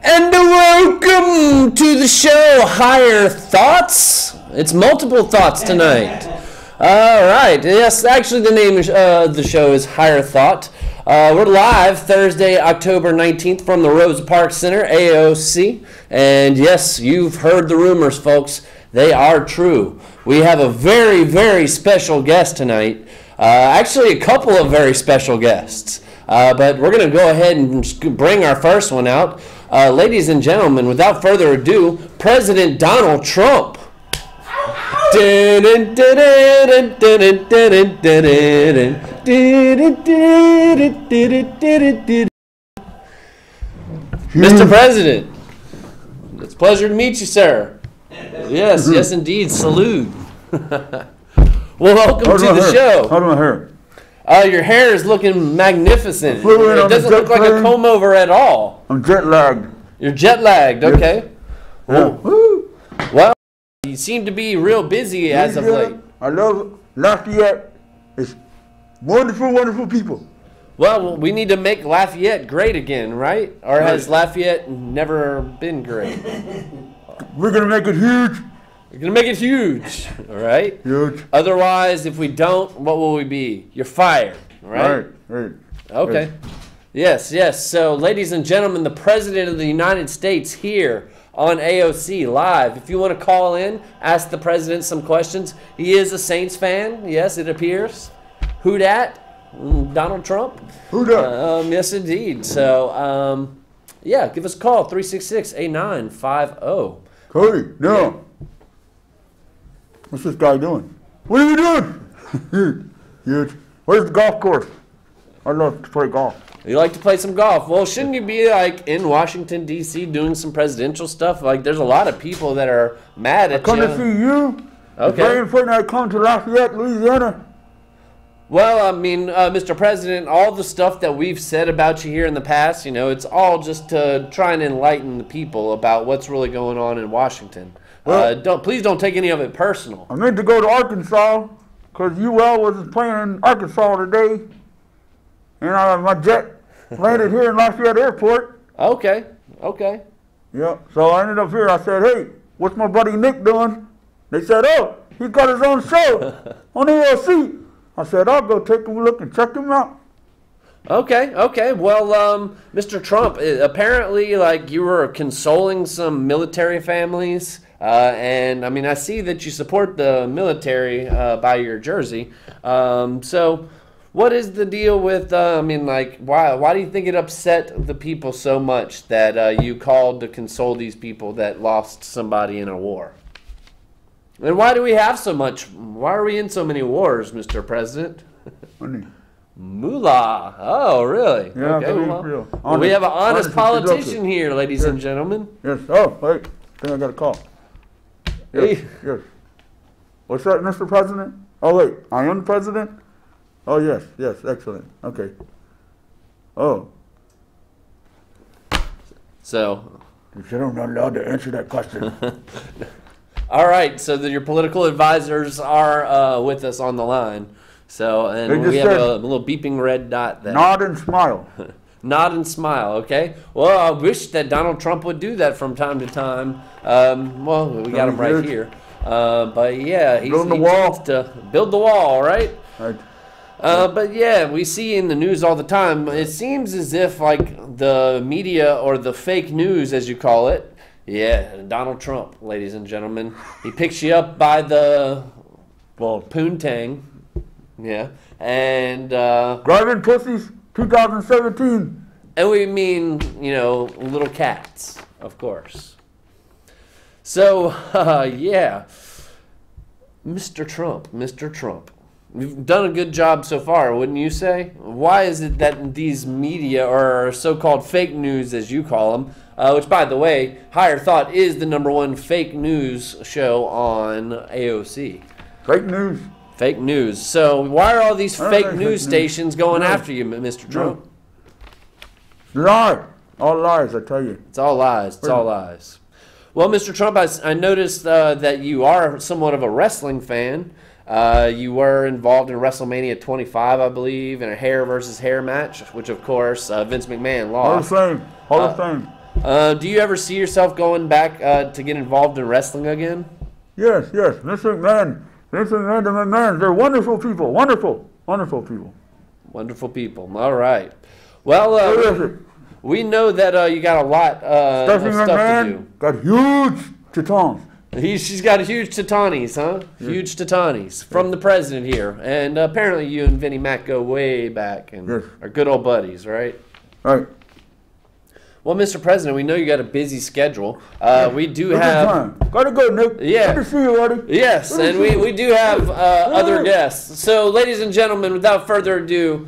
And welcome to the show, Higher Thoughts. It's multiple thoughts tonight. All right. Yes, actually the name of the show is Higher Thought. We're live Thursday, October 19th from the Rosa Parks Center, AOC. And yes, you've heard the rumors, folks. They are true. We have a very, very special guest tonight. Actually, a couple of very special guests. But we're going to go ahead and bring our first one out. Ladies and gentlemen, without further ado, President Donald Trump. Mr. President, it's a pleasure to meet you, sir. Yes, yes indeed. Salute. Well, welcome to the show. How do my hair? Your hair is looking magnificent. It doesn't look like a comb over at all. I'm jet lagged. You're jet lagged, okay. Yeah. Well, you seem to be real busy as of late. I love Lafayette. It's wonderful, wonderful people. Well, we need to make Lafayette great again, right? Or has Lafayette never been great? We're going to make it huge. We're going to make it huge, all right? Huge. Otherwise, if we don't, what will we be? You're fired, right? Right. Okay. Right. Yes, yes. So, ladies and gentlemen, the President of the United States here on AOC Live. If you want to call in, ask the President some questions. He is a Saints fan, yes, it appears. Who dat? Donald Trump? Who dat? Yes, indeed. So, yeah, give us a call, 366-8950. Cody, no. Yeah. What's this guy doing? What are you doing? Huge. Where's the golf course? I'd love to play golf. You like to play some golf. Well, shouldn't you be like in Washington, D.C. doing some presidential stuff? Like, there's a lot of people that are mad at you. I come to see you. Okay. Very important I come to Lafayette, Louisiana. Well, I mean, Mr. President, all the stuff that we've said about you here in the past, you know, it's all just to try and enlighten the people about what's really going on in Washington. Well, please don't take any of it personal. I meant to go to Arkansas because UL was playing in Arkansas today. And my jet landed here in Lafayette Airport. Okay. Yeah, so I ended up here. I said, hey, what's my buddy Nick doing? They said, oh, he got his own show on AOC. I said, I'll go take a look and check him out. Okay. Well, Mr. Trump, apparently, like, you were consoling some military families. And, I mean, I see that you support the military by your jersey. So what is the deal with, I mean, like, why do you think it upset the people so much that you called to console these people that lost somebody in a war? And why do we have so much? Why are we in so many wars, Mr. President? Money. Moolah. Oh, really? Yeah, okay, real. Well, we have an honest politician here, ladies and gentlemen. Yes. Oh, wait. I think I got a call. Yes. Yes. What's that, Mr. President? Oh, wait. I am the president? Oh, yes. Yes. Excellent. Okay. Oh. So. I'm not allowed to answer that question. All right. So your political advisors are with us on the line. So, and we have a little beeping red dot there. Nod and smile. Nod and smile, okay? Well, I wish that Donald Trump would do that from time to time. Well, we got him right here. But yeah, he needs to build the wall, right? Right. But yeah, we see in the news all the time, it seems as if like the media or the fake news, as you call it, yeah, Donald Trump, ladies and gentlemen, he picks you up by the, well, poontang, yeah, and Driving Pussies 2017. And we mean, you know, little cats, of course. So, yeah, Mr. Trump. You've done a good job so far, wouldn't you say? Why is it that these media, or so-called fake news, as you call them, which, by the way, Higher Thought is the #1 fake news show on AOC. Fake news. Fake news. So why are all these fake news stations going after you, Mr. Trump? Lie. All lies, I tell you. It's all lies. It's all lies. Well, Mr. Trump, I noticed that you are somewhat of a wrestling fan. You were involved in WrestleMania 25, I believe, in a hair versus hair match, which, of course, Vince McMahon lost. Hall of Fame. Do you ever see yourself going back to get involved in wrestling again? Yes. Vince McMahon, the McMahon, they're wonderful people. Wonderful people. Wonderful people. All right. Well, we know that you got a lot of stuff to do. Got huge titans. She's got huge titanis, huh? Yeah. Huge titanis from the president here. And apparently you and Vinnie Mac go way back and are good old buddies, right? Right. Well, Mr. President, we know you got a busy schedule. We do have... Gotta go, Nick. Yeah. Good to see you, buddy. Yes, and we do have other guests. So, ladies and gentlemen, without further ado,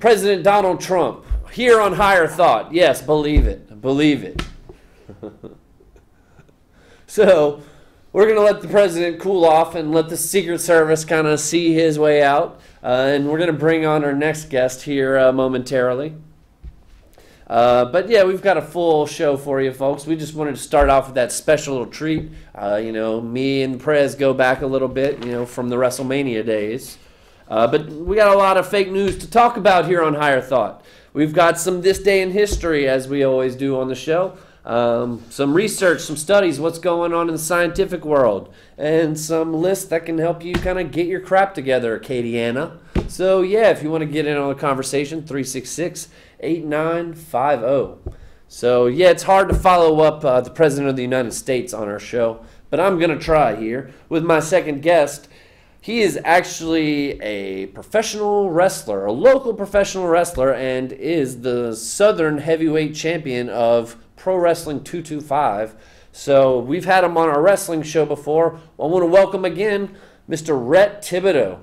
President Donald Trump, here on Higher Thought. Yes, believe it. Believe it. So, we're going to let the president cool off and let the Secret Service kind of see his way out. And we're going to bring on our next guest here momentarily. But yeah, we've got a full show for you, folks. We just wanted to start off with that special little treat. You know, me and Prez go back a little bit, you know, from the WrestleMania days. But we got a lot of fake news to talk about here on Higher Thought. We've got some This Day in History, as we always do on the show. Some research, some studies, what's going on in the scientific world, and some lists that can help you kind of get your crap together, Acadiana. So yeah, if you want to get in on the conversation, 366-8950. So yeah, it's hard to follow up the President of the United States on our show, but I'm going to try here with my second guest. He is actually a professional wrestler, a local professional wrestler, and is the Southern Heavyweight Champion of Pro Wrestling 225. So we've had him on our wrestling show before. I want to welcome again Mr. Rhett Thibodeau.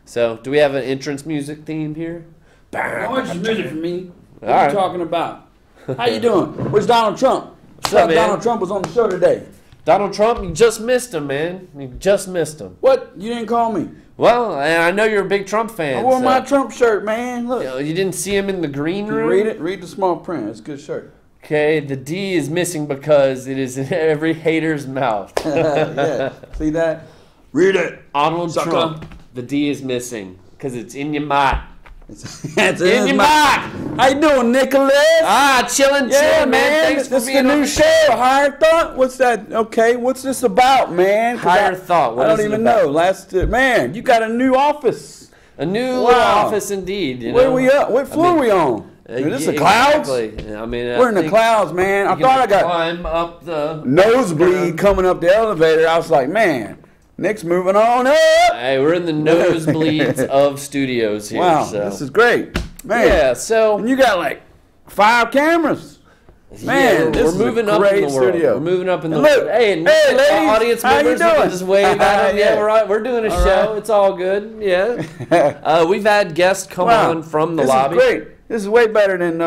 So do we have an entrance music theme here? Oh, it's music for me. What All are right. you talking about? How you doing? Where's Donald Trump? What's up, man? Donald Trump was on the show today. Donald Trump, you just missed him, man. You just missed him. What? You didn't call me. Well, and I know you're a big Trump fan. I wore so, my Trump shirt, man. Look. You didn't see him in the green Can you room? read it? Read the small print. It's a good shirt. Okay, the D is missing because it is in every hater's mouth. Yeah. See that? Read it. Arnold Sucker. Trump, the D is missing because it's in your mouth. It's In your mouth. How you doing, Nicholas? Chilling, Yeah, man. man. Thanks for This is being the on new the show, Higher Thought. What's that? Okay, what's this about, man? 'Cause Higher Thought. What I is don't it even about? know. Man, you got a new office. A new Wow. office, indeed. You Where know? we up? What floor we on? Is this yeah, the clouds? Exactly. I mean, We're in the clouds, man. I thought I got climb up the nosebleed coming up the elevator. I was like, man, Nick's moving on up. Hey, we're in the nosebleeds of studios here. Wow, so. this is great, man. Yeah, so And you got like 5 cameras. Man, this we're is a moving up great in the world. studio. We're moving up in the And look, world. Hey, and hey, the ladies, audience how you members, we doing? can just wave at them. Yeah. Yeah, we're doing a All show. right. It's all good. Yeah. We've had guests come Wow, on from the this lobby. is great. This is way better than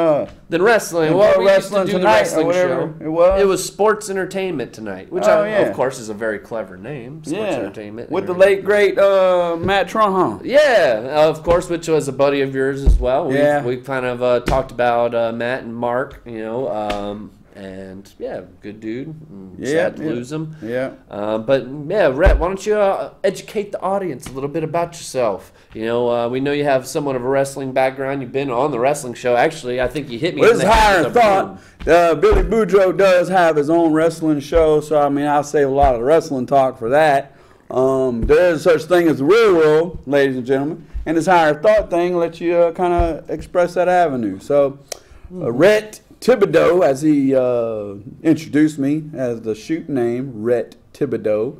Then wrestling. And Well, Pro we used to Wrestling do the Tonight or wrestling whatever show. it was? Sports Entertainment Tonight, which Oh, of yeah. course is a very clever name. Sports Entertainment. with the late great Matt Trump. Yeah, of course, which was a buddy of yours as well. Yeah. We've kind of talked about Matt and Mark, you know, and yeah, good dude. Sad to lose him. Yeah. But yeah, Rhett, why don't you educate the audience a little bit about yourself? You know, we know you have somewhat of a wrestling background. You've been on the wrestling show. Actually, I think you hit me. Well, in this the is head Higher with a Thought. broom. Billy Boudreaux does have his own wrestling show, so I mean, I'll save a lot of wrestling talk for that. There is such thing as the real world, ladies and gentlemen, and this Higher Thought thing lets you kind of express that avenue. So, Rhett Thibodeau, as he introduced me as the shoot name, Rhett Thibodeau,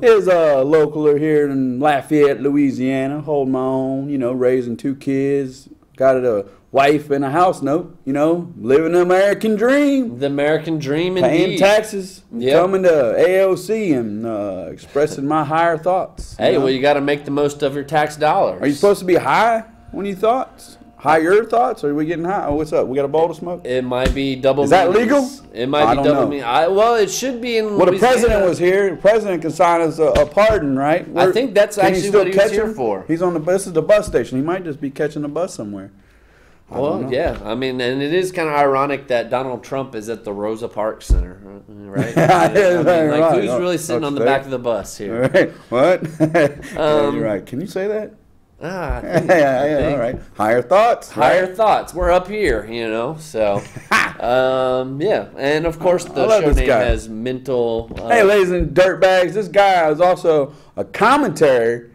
is a localer here in Lafayette, Louisiana, holding my own, you know, raising 2 kids, got a wife and a house note, you know, living the American dream. The American dream, Paying indeed. taxes, Yep. coming to AOC and expressing my higher thoughts. Hey, know? well, you got to make the most of your tax dollars. Are you supposed to be high when you thoughts? Higher thoughts? Or are we getting high? Oh, what's up? We got a bowl to smoke? It might be double. Is that meanings. legal? It might I be don't double know. meaning. Well, it should be in. Well, the Louisiana. president was here. The president can sign us a pardon, right? I think that's Can actually still what he was catch here him? for. He's on the bus. This is the bus station. He might just be catching the bus somewhere. Well, yeah. I mean, and it is kind of ironic that Donald Trump is at the Rosa Parks Center, right? I mean, like, who's really sitting on the back of the bus here? Right. What? Yeah, you're right. Can you say that? I Yeah, all right. Higher thoughts. Higher thoughts. We're up here, you know. So, yeah, and of course the love show this name guy. has mental. Hey, ladies and dirtbags, this guy is also a commentary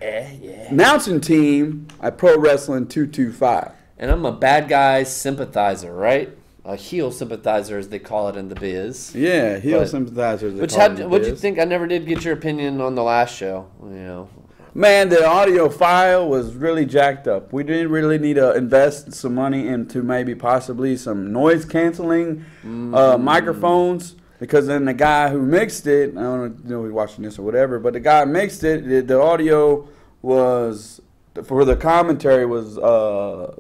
announcing team at Pro Wrestling 225. And I'm a bad guy sympathizer, right? A heel sympathizer, as they call it in the biz. Yeah, heel But- sympathizers. Which what'd you think? I never did get your opinion on the last show. You know, Man, the audio file was really jacked up. We didn't really need to invest some money into maybe possibly some noise canceling microphones, because then the guy who mixed it, I don't know if he's watching this or whatever, but the guy who mixed it, the audio was, for the commentary, was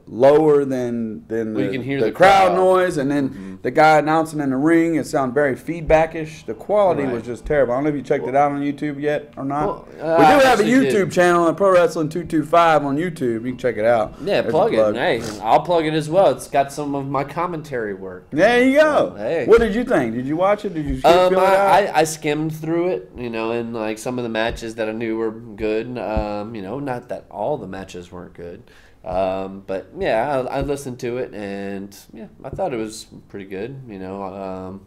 lower than Well, you can hear the the crowd crowd. noise, and then the guy announcing in the ring, it sounded very feedbackish. The quality Right. was just terrible. I don't know if you checked it out on YouTube yet or not. Well, We I do have a actually YouTube did. channel at Pro Wrestling 225 on YouTube. You can check it out. yeah, There's a plug it. plug. Hey, I'll plug it as well. It's got some of my commentary work. There you go. Hey. What did you think? Did you watch it? Did you feel it out? I skimmed through it, you know, and like some of the matches that I knew were good. You know, not that all the matches weren't good. But yeah, I listened to it, and yeah, I thought it was pretty good. You know,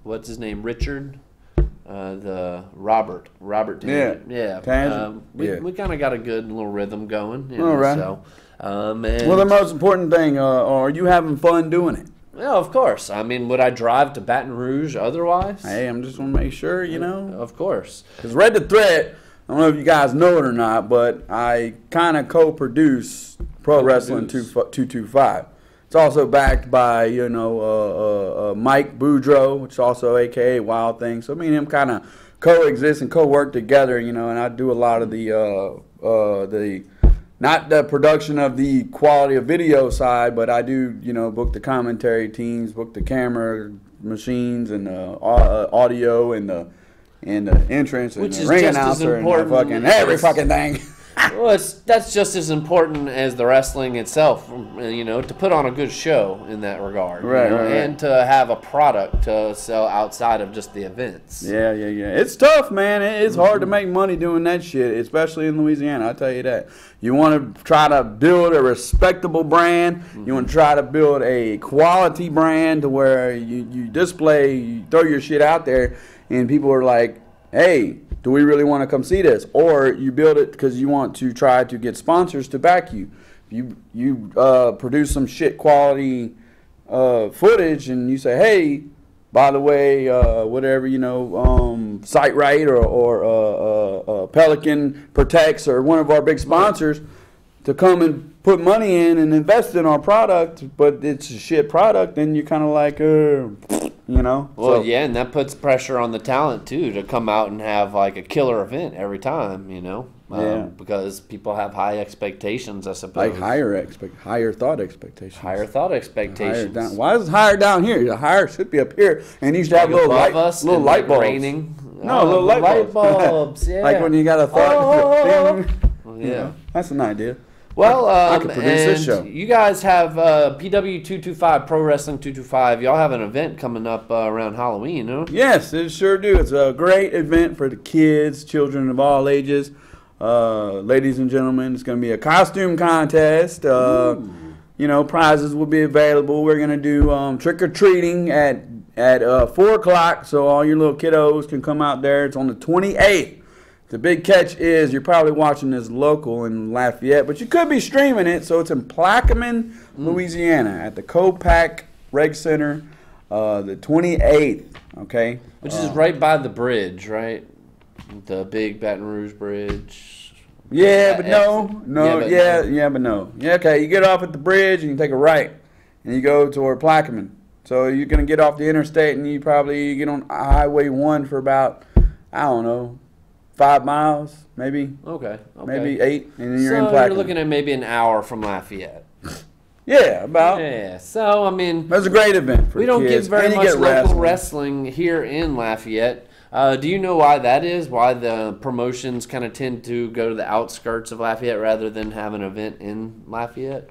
what's his name? Richard, the Robert Tangent. Yeah. Tangent. Yeah. We kind of got a good little rhythm going. You All know, right. So, and, Well, the most important thing, are you having fun doing it? yeah, of course. I mean, would I drive to Baton Rouge otherwise? Hey, I'm just want to make sure, you know. Of course. Because Read the Threat, I don't know if you guys know it or not, but I kind of co-produce Pro Wrestling 225. It's also backed by, you know, Mike Boudreaux, which is also AKA Wild Thing. So me and him kind of coexist and co-work together, you know, and I do a lot of the not the production of the quality of video side, but I do, you know, book the commentary teams, book the camera machines and the audio and the entrance and Which the is ring just as announcer and the important fucking every as- fucking thing. Well, that's just as important as the wrestling itself, you know, to put on a good show in that regard. you Right, know, right. And to have a product to sell outside of just the events. Yeah. It's tough, man. It's hard to make money doing that shit, especially in Louisiana. I'll tell you that. You want to try to build a respectable brand. You want to try to build a quality brand to where you display, you throw your shit out there, and people are like, hey, do we really want to come see this? Or you build it because you want to try to get sponsors to back you. You produce some shit quality footage, and you say, hey, by the way, whatever, you know, Sight Right or Pelican Protects or one of our big sponsors to come and put money in and invest in our product, but it's a shit product, then you're kind of like, you know. Well, So- yeah, and that puts pressure on the talent, too, to come out and have, like, a killer event every time, you know. Yeah. Because people have high expectations, I suppose. Like higher thought expectations. Higher thought Higher expectations. down. Why is it higher down here? The higher should be up here, and you should have Like little above light, us little and, light like, bulbs. raining. No, Oh, little light bulbs. Yeah. Like when you got a thought. Well, You yeah. know, that's an idea. Well, I could produce this show. You guys have PW225, Pro Wrestling 225. Y'all have an event coming up around Halloween, no? Yes, it sure do. It's a great event for the kids, children of all ages. Ladies and gentlemen, it's going to be a costume contest. You know, prizes will be available. We're going to do trick-or-treating at 4 o'clock, so all your little kiddos can come out there. It's on the 28th. The big catch is you're probably watching this local in Lafayette, but you could be streaming it. So it's in Plaquemine, Louisiana, at the Copac Rec Center, the 28th. Okay, Which is right by the bridge, right? The big Baton Rouge Bridge. yeah, That but no, exit. but no. Yeah, okay. You get off at the bridge and you take a right, and you go toward Plaquemine. So you're gonna get off the interstate and you probably get on Highway 1 for about, I don't know, 5 miles, maybe. Okay. Maybe 8, and then you're so in Plaquemine. you're looking at maybe an hour from Lafayette. Yeah, about. Yeah. So, I mean, That's a great event for we don't kids. get very and you much get local wrestling. wrestling here in Lafayette. Do you know why that is? Why the promotions kind of tend to go to the outskirts of Lafayette rather than have an event in Lafayette?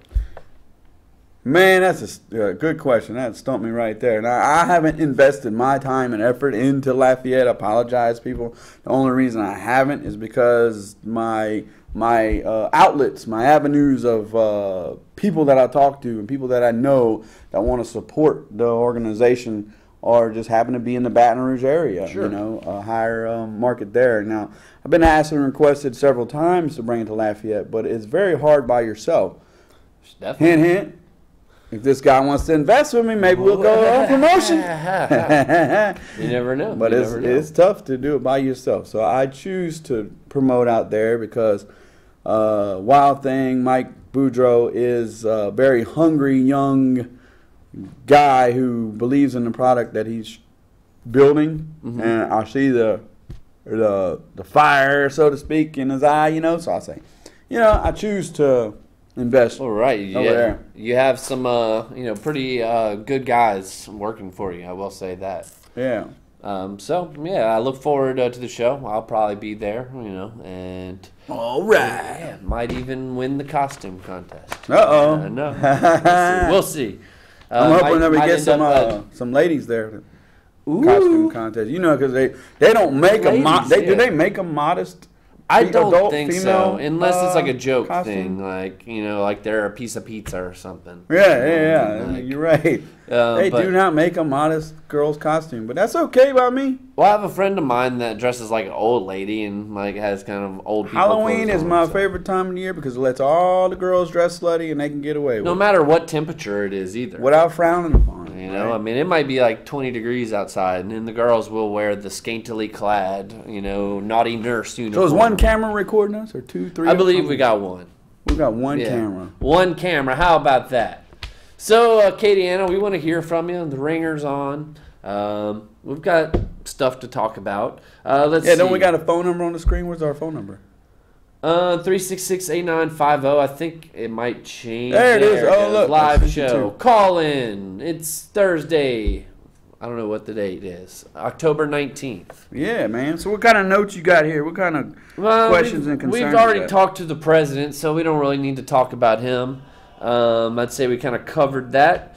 Man, that's a good question. That stumped me right there. Now, I haven't invested my time and effort into Lafayette. I apologize, people. The only reason I haven't is because my outlets, my avenues of people that I talk to and people that I know that want to support the organization or just happen to be in the Baton Rouge area, Sure. you know, a higher market there. Now, I've been asked and requested several times to bring it to Lafayette, but it's very hard by yourself. Definitely. Hint, hint. If this guy wants to invest with me, maybe we'll go on promotion. You never know. But You it's never know. it's tough to do it by yourself. So I choose to promote out there because Wild Thing, Mike Boudreaux, is a very hungry young guy who believes in the product that he's building. Mm-hmm. And I see the fire, so to speak, in his eye, you know. So I say, you know, I choose to invest All right. over there. You have some, pretty good guys working for you. I will say that. Yeah. So yeah, I look forward to the show. I'll probably be there, and All right. yeah, might even win the costume contest. Uh-oh. No, we'll see. I'm hoping that we might get end up, some ladies there. ooh, Costume contest, you know, because they don't make Ladies, do yeah. they make a modest? I don't adult think so, female, unless it's like a joke costume? thing, like they're a piece of pizza or something. Yeah. Like, You're right. They but- do not make a modest girl's costume, but that's okay by me. Well, I have a friend of mine that dresses like an old lady and like has kind of old people Halloween clothes is on, my so. favorite time of the year because it lets all the girls dress slutty and they can get away with No it matter what temperature it is, either. without frowning upon it. I mean, it might be like 20 degrees outside, and then the girls will wear the scantily clad, naughty nurse uniform. So is one camera recording us, or two, three? I believe we got one. We got one Yeah. camera. One camera. How about that? So, Katie Anna, we want to hear from you. The ringer's on. We've got stuff to talk about. Let's see. Yeah, don't we got a phone number on the screen? Where's our phone number? 366-8950. I think it might change. There it is. Oh, goes. look. Live That's show. 52. Call in. It's Thursday. I don't know what the date is. October 19th. Yeah, man. So what kind of notes you got here? What kind of questions and concerns? We've you already got? talked to the president, so we don't really need to talk about him. I'd say we kind of covered that.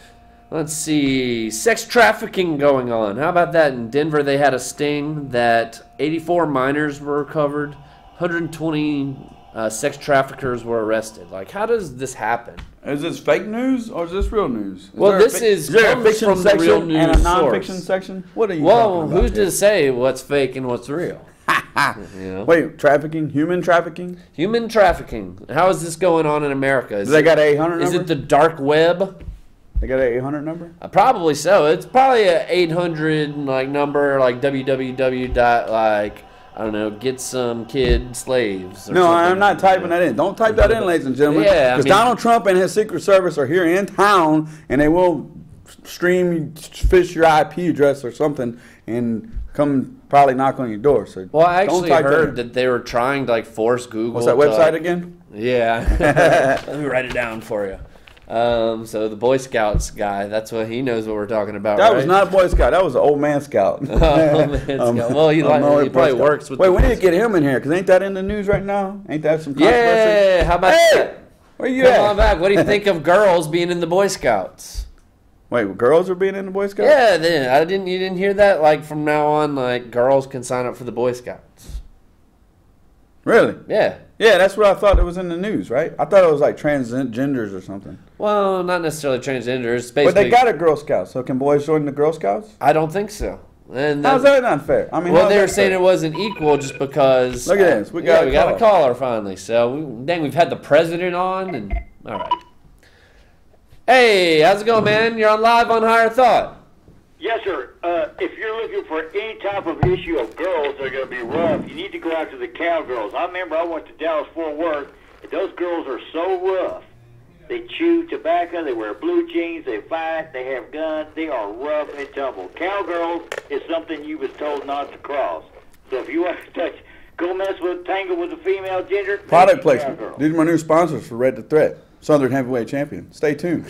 Let's see. Sex trafficking going on. How about that? In Denver, they had a sting that 84 minors were recovered. 120 sex traffickers were arrested. Like, how does this happen? Is this fake news or is this real news? Well, there a this is- is there a comes fiction from the section real and a news non-fiction source. section? What are you Well, talking about who's here? to say what's fake and what's real? Wait, trafficking? Human trafficking? Human trafficking. How is this going on in America? Do they got an 800 Is number? it the dark web? They got an 800 number? Probably so. It's probably a 800 number, like www. I don't know, get some kid slaves. Or No, something. I'm not typing that in. Don't type that in, ladies and gentlemen. Yeah, I Because mean- Donald Trump and his Secret Service are here in town, and they will fish your IP address or something and come probably knock on your door. So Well, I don't actually type heard in. that they were trying to force Google. What's that to, website again? Yeah. Let me write it down for you. So the Boy Scouts guy, that's what he knows what we're talking about. That right? was not a Boy Scout. That was an old man scout. Old man Scout. Well, he Boy probably Scout. works with Wait, the we Boy need to get him in here because ain't that in the news right now? Ain't that some controversy? Yeah, how about Hey, that? where you Come at? on back. What do you think of girls being in the Boy Scouts? Wait, girls are being in the Boy Scouts? Yeah, you didn't hear that? Like from now on, like girls can sign up for the Boy Scouts. Really? Yeah. Yeah, that's what I thought it was in the news, right? I thought it was like transgenders or something. Well, not necessarily transgenders. Basically, But they got a Girl Scout, so can boys join the Girl Scouts? I don't think so. And How's that not fair? I mean, well, how's they were that saying fair? it wasn't equal just because. Look at this. We got a got a caller. caller finally. So, we've had the president on, and all right. Hey, how's it going, man? You're on live on Higher Thought. Yes, sir. If you're looking for any type of issue of girls that are going to be rough, you need to go after the cowgirls. I remember I went to Dallas-Fort Worth, and those girls are so rough. They chew tobacco, they wear blue jeans, they fight, they have guns. They are rough and tumble. Cowgirls is something you was told not to cross. So if you want to touch, go mess with, tangle with the female gender. Product make it placement. cowgirl. These are my new sponsors for Red the Threat. Southern Heavyweight Champion. Stay tuned.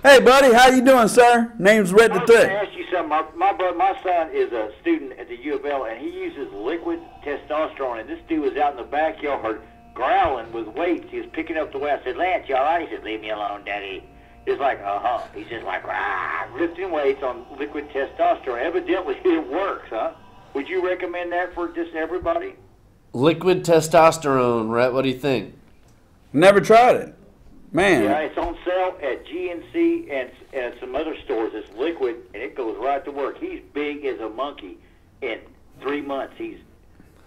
Hey, buddy, how you doing, sir? Name's Red the I was going to Threat. ask you something. My son is a student at the U of L, and he uses liquid testosterone. And this dude was out in the backyard growling with weights. He was picking up the weight. I said, "Lance, you all right?" He said, "Leave me alone, Daddy." It's like, he's just like, lifting weights on liquid testosterone. Evidently, it works, huh? Would you recommend that for just everybody? Liquid testosterone, Rhett, what do you think? Never tried it. Man. Yeah, it's on sale at GNC and some other stores. It's liquid, and it goes right to work. He's big as a monkey. In 3 months, he's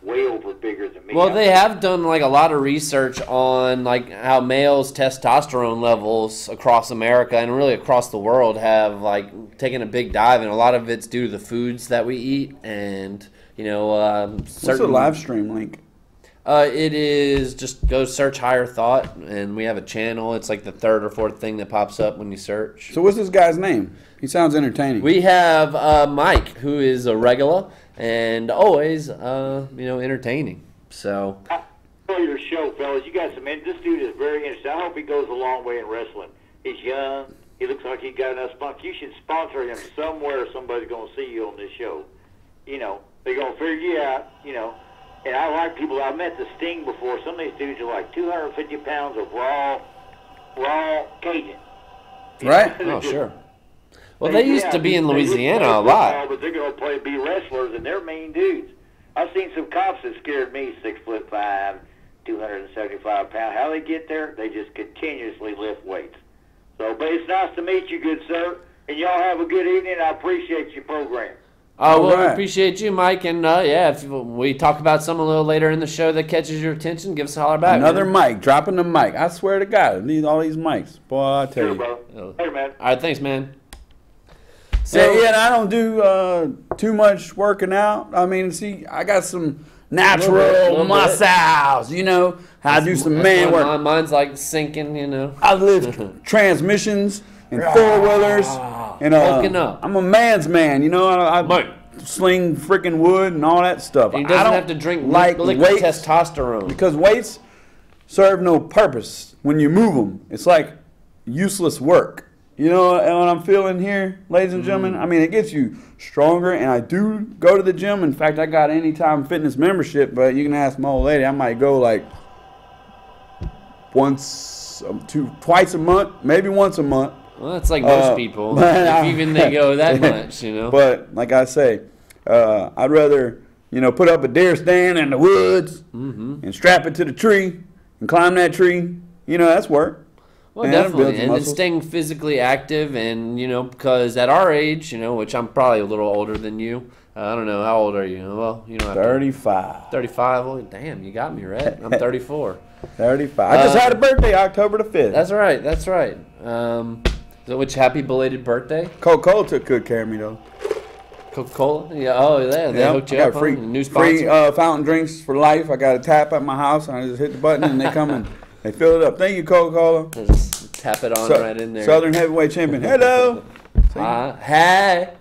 way over bigger than me. Well, they have done like a lot of research on like how males' testosterone levels across America and really across the world have like taken a big dive, and a lot of it's due to the foods that we eat and What's the live stream link? It is just go search Higher Thought, and we have a channel. It's like the third or fourth thing that pops up when you search. So what's this guy's name? He sounds entertaining. We have Mike, who is a regular and always, entertaining. So I enjoy your show, fellas. You got this dude is very interesting. I hope he goes a long way in wrestling. He's young. He looks like he got enough sponsor. You should sponsor him somewhere. Somebody's going to see you on this show. They're going to figure you out, And I like people. I met the Sting before. Some of these dudes are like 250 pounds of raw Cajun. Right? Oh, sure. Well, they used to be in Louisiana a lot. But they're going to be wrestlers, and they're mean dudes. I've seen some cops that scared me, 6'5", 275 pounds. How they get there? They just continuously lift weights. So, but it's nice to meet you, good sir. And y'all have a good evening. I appreciate your program. Oh, well, right. we appreciate you, Mike. And, if we talk about something a little later in the show that catches your attention, give us a holler back. Another man. mic, dropping the mic. I swear to God, I need all these mics. Boy, I tell Sure, you. bro. Later, man. All right, thanks, man. Yeah, and I don't do too much working out. I mean, see, I got some natural little bit. muscles, I do some man work. Mine's like sinking, I lift transmissions and four-wheelers. And Bulking up. I'm a man's man, I Mike. sling freaking wood and all that stuff. He I doesn't don't have to drink like liquid weights testosterone. because weights serve no purpose when you move them. It's like useless work. You know what I'm feeling here, ladies and gentlemen? I mean, it gets you stronger, and I do go to the gym. In fact, I got Anytime Fitness membership, but you can ask my old lady. I might go like twice a month, maybe once a month. Well, that's like most people, but if even they go that much, But like I say, I'd rather put up a deer stand in the woods and strap it to the tree and climb that tree. That's work. Well, And it builds definitely, and muscles. staying physically active, and because at our age, which I'm probably a little older than you. I don't know, how old are you? Well, 35. 35. Well, damn, you got me right. I'm 34. 35. I just had a birthday, October the 5th. That's right. That's right. So, which happy belated birthday? Coca-Cola took good care of me, though. Coca-Cola? Yeah. Oh, yeah. They hooked you I up. got free, On new sponsor. free fountain drinks for life. I got a tap at my house, and I just hit the button, and they come and they fill it up. Thank you, Coca-Cola. Just tap it on right in there. Southern Heavyweight Champion. Hello. Hey.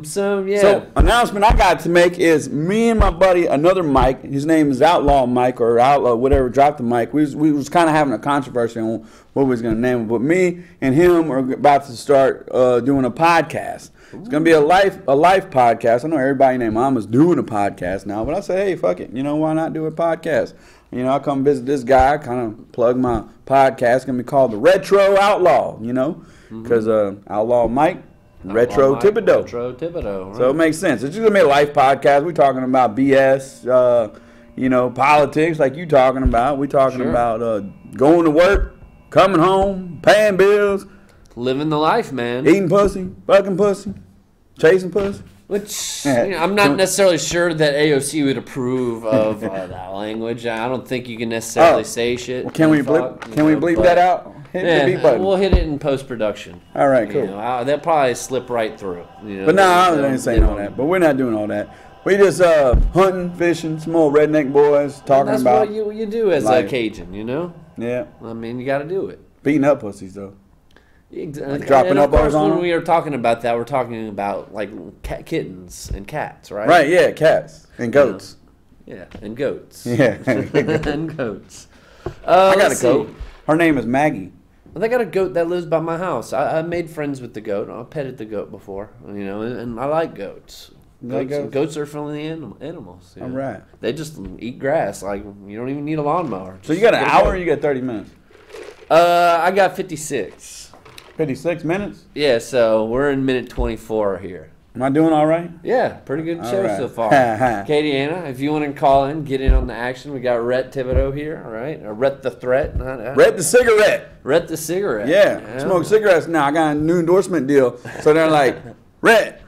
So yeah. So, announcement I got to make is me and my buddy, another Mike, his name is Outlaw Mike or Outlaw, whatever, dropped the mic. We was kind of having a controversy on what we was going to name it. But me and him are about to start doing a podcast. It's going to be a life podcast. I know everybody named Mama's doing a podcast now, but I say, hey, fuck it. Why not do a podcast? I come visit this guy, kind of plug my podcast. It's going to be called The Retro Outlaw, because Outlaw Mike, Retro Thibodeau. Retro Thibodeau. Right. So it makes sense. It's just going to be a life podcast. We're talking about BS, politics like you talking about. We're talking about going to work, coming home, paying bills. Living the life, man. Eating pussy, fucking pussy, chasing pussy. Which I'm not necessarily sure that AOC would approve of that language. I don't think you can necessarily say shit. Well, can we bleep that out? Hit the beat button. We'll hit it in post-production. All right, cool. They'll probably slip right through. But no, I ain't saying all that. But we're not doing all that. We just hunting, fishing, some old redneck boys talking that's about. That's what you do as a Cajun, Yeah. I mean, you got to do it. Beating up pussies though. Exactly. Dropping up bars on when them? we are talking about that, we're talking about like kittens and cats, right? Right, yeah, cats and goats. Yeah, and goats. Yeah. and goats. I got a goat. Her name is Maggie. Well, they got a goat that lives by my house. I made friends with the goat. I petted the goat before, and I like goats. Goats are friendly animals. All right. They just eat grass. Like, you don't even need a lawnmower. So you got an hour or you got 30 minutes? I got 56. 56 minutes? Yeah, so we're in minute 24 here. Am I doing all right? Yeah, pretty good show right. so far. Katie Anna, if you want to call in, get in on the action. We got Rhett Thibodeau here, all right? Or Rhett the Threat. Rhett the cigarette. Rhett the cigarette. Yeah, smoke cigarettes now. I got a new endorsement deal. So they're like, Rhett,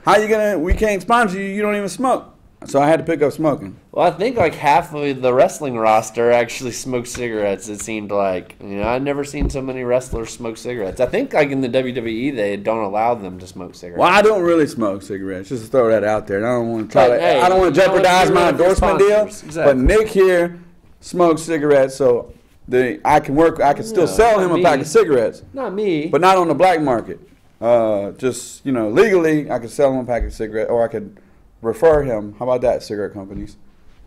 how you gonna? We can't sponsor you. You don't even smoke. So I had to pick up smoking. Well, I think like half of the wrestling roster actually smokes cigarettes. It seemed like, I've never seen so many wrestlers smoke cigarettes. I think like in the WWE they don't allow them to smoke cigarettes. Well, I don't really smoke cigarettes. Just to throw that out there. And I don't want to try But, to. hey, I don't want to you know, jeopardize you're my one of your endorsement deal. sponsors. But Exactly. Nick here smokes cigarettes, so I can still sell him not a pack me. of cigarettes, Not me. but not on the black market. Just legally, I could sell him a pack of cigarettes, or I could refer him. How about that, cigarette companies?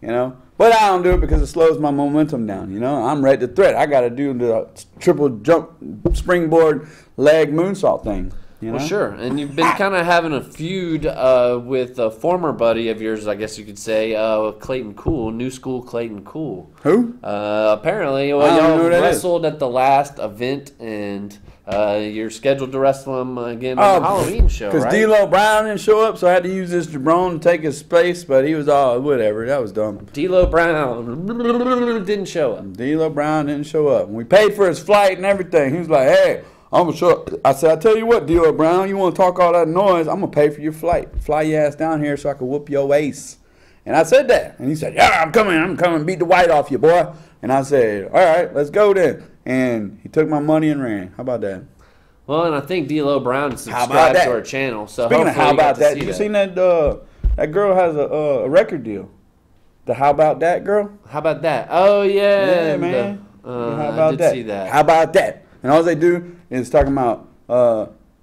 But I don't do it because it slows my momentum down. I'm ready to threat. I got to do the triple jump springboard leg moonsault thing. Well, sure. And you've been kind of having a feud with a former buddy of yours, I guess you could say, Clayton Cool, New School Clayton Cool. Who? Apparently, I don't know y'all who that wrestled at the last event, and you're scheduled to wrestle him again on the Halloween show, right? Because D'Lo Brown didn't show up, so I had to use this jabron to take his space, but he was all, whatever. That was dumb. D'Lo Brown didn't show up. D'Lo Brown didn't show up. We paid for his flight and everything. He was like, hey, I'm going to show up. I said, I tell you what, D'Lo Brown, you want to talk all that noise, I'm going to pay for your flight. Fly your ass down here so I can whoop your ace. And I said that. And he said, yeah, I'm coming, beat the white off you, boy. And I said, all right, let's go then. And he took my money and ran. How about that? Well, and I think D'Lo Brown subscribed that? to our channel. So Speaking of how about that, you you seen that that girl has a record deal? The How About That girl? How about that? Oh, yeah. Yeah, man. How about I did that? see that. How about that? And all they do is talking about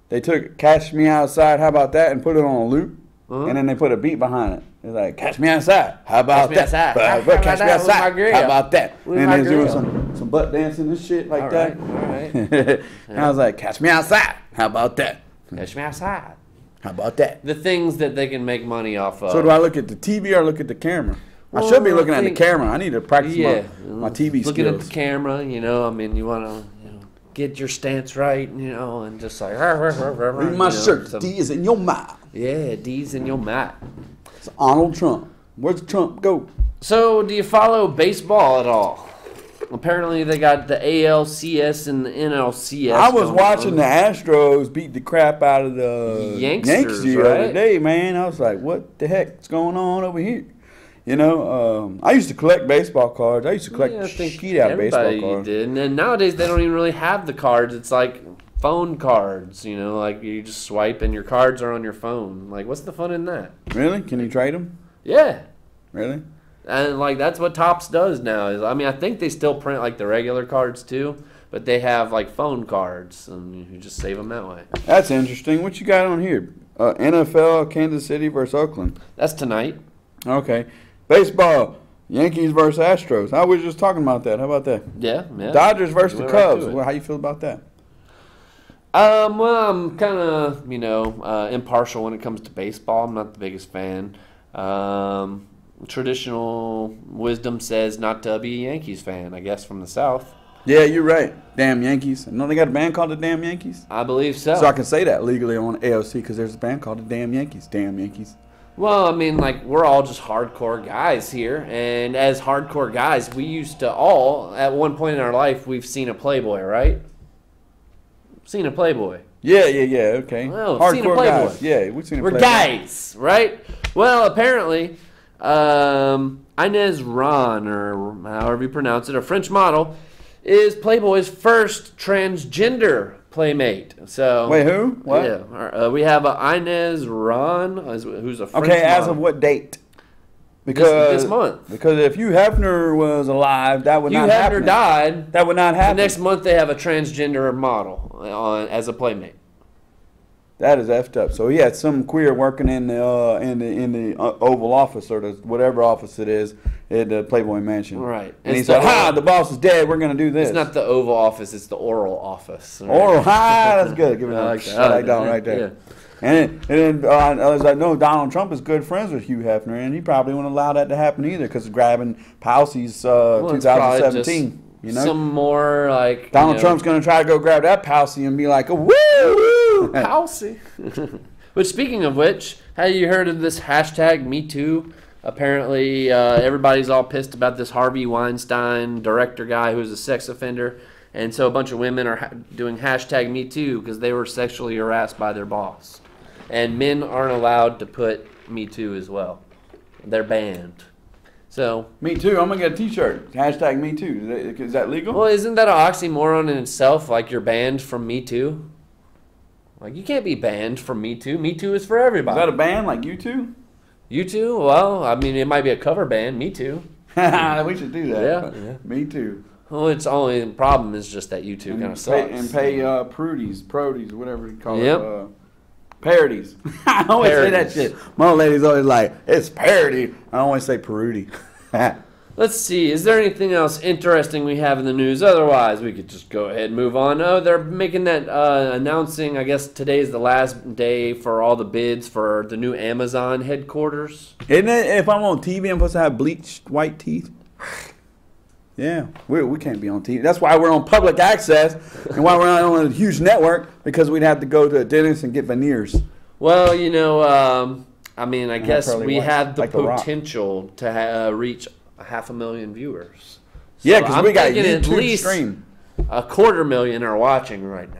they took Cash Me Outside, How About That, and put it on a loop. And then they put a beat behind it. It's like, catch me outside. How about me that? outside. Catch me outside. How about that? With And my they're doing girl. some butt dancing and shit like All that. right, all right. And I was like, catch me outside. How about that? Catch me outside. How about that? The things that they can make money off of. So do I look at the TV or look at the camera? Well, I should be looking I at the think- camera. I need to practice Yeah. my TV Looking skills. at the camera, you want to get your stance right, and just like. Read my shirt. D is in your mouth. Yeah, D's in your mouth. It's Arnold Trump. Where's Trump go? So, do you follow baseball at all? Apparently, they got the ALCS and the NLCS. I was going watching on. the Astros beat the crap out of the Youngsters, Yankees the right? other day, man. I was like, what the heck's going on over here? I used to collect baseball cards. I used to collect I think shit out of baseball everybody cards. did. And then nowadays, they don't even really have the cards. It's like phone cards, like you just swipe and your cards are on your phone. Like, what's the fun in that? Really? Can you trade them? Yeah. Really? And, that's what Topps does now. I think they still print, the regular cards, too. But they have, phone cards, and you just save them that way. That's interesting. What you got on here? NFL, Kansas City versus Oakland. That's tonight. Okay. Baseball, Yankees versus Astros. I was just talking about that. How about that? Yeah. Dodgers versus the Went right Cubs. to it. Well, how you feel about that? Well, I'm kind of, impartial when it comes to baseball. I'm not the biggest fan. Traditional wisdom says not to be a Yankees fan, I guess, from the South. Yeah, you're right. Damn Yankees. No, they got a band called the Damn Yankees? I believe so. So I can say that legally on AOC because there's a band called the Damn Yankees. Damn Yankees. Well, we're all just hardcore guys here. And as hardcore guys, we used to all, at one point in our life, we've seen a Playboy, right? Seen a Playboy. Yeah, okay. Well, Hardcore seen a Playboy. guys. Yeah, we've seen a We're Playboy. guys, right? Well, apparently, Inez Ron, or however you pronounce it, a French model, is Playboy's first transgender playmate. So Wait, who? What? Yeah, we have Inez Ron, who's a French Okay, as model. of what date? Because this month. Because if Hugh Hefner was alive, that would Hugh not happen. Hefner died. That would not The happen. next month they have a transgender model as a playmate. That is effed up. So he had some queer working in the Oval Office or the whatever office it is at the Playboy Mansion. Right. And he It's said, the- "Ha! The boss is dead. We're gonna do this." It's not the Oval Office; it's the Oral Office. Right? Oral. Ha! That's good. Give it I a like that. I like that one right there. Yeah. And then I was like, no, Donald Trump is good friends with Hugh Hefner, and he probably wouldn't allow that to happen either because of grabbing Palcy's Well, it's probably 2017. You know, some more like Donald Trump's going to try to go grab that palsy and be like, "Woo, woo, palsy." But speaking of which, have you heard of this hashtag Me Too? Apparently, everybody's all pissed about this Harvey Weinstein director guy who's a sex offender. And so a bunch of women are doing hashtag Me Too because they were sexually harassed by their boss. And men aren't allowed to put Me Too as well. They're banned. So Me Too. I'm going to get a T-shirt. Hashtag Me Too. Is that legal? well, isn't that an oxymoron in itself? Like you're banned from Me Too? Like you can't be banned from Me Too. Me Too is for Is everybody. that a band like you two? You Too? Well, I mean, it might be a cover band. Me Too. We should do that. Yeah. Me Too. Well, it's only the problem is just that You Too kind of sucks. And pay prodies, whatever you call Yep. it. Parodies. I always say that Parodies. shit. My old lady's always like, it's parody. I always say parody. Let's see. Is there anything else interesting we have in the news? Otherwise, we could just go ahead and move on. Oh, they're making that announcing. I guess today is the last day for all the bids for the new Amazon headquarters. Isn't it, if I'm on TV, I'm supposed to have bleached white teeth? Yeah, we can't be on TV. That's why we're on public access and why we're not on a huge network, because we'd have to go to a dentist and get veneers. Well, you know, I mean, I guess pearly we whites, have the like The Rock. potential to reach 500,000 viewers. Yeah, So because I'm we got a thinking at YouTube least stream. 250,000 are watching right now.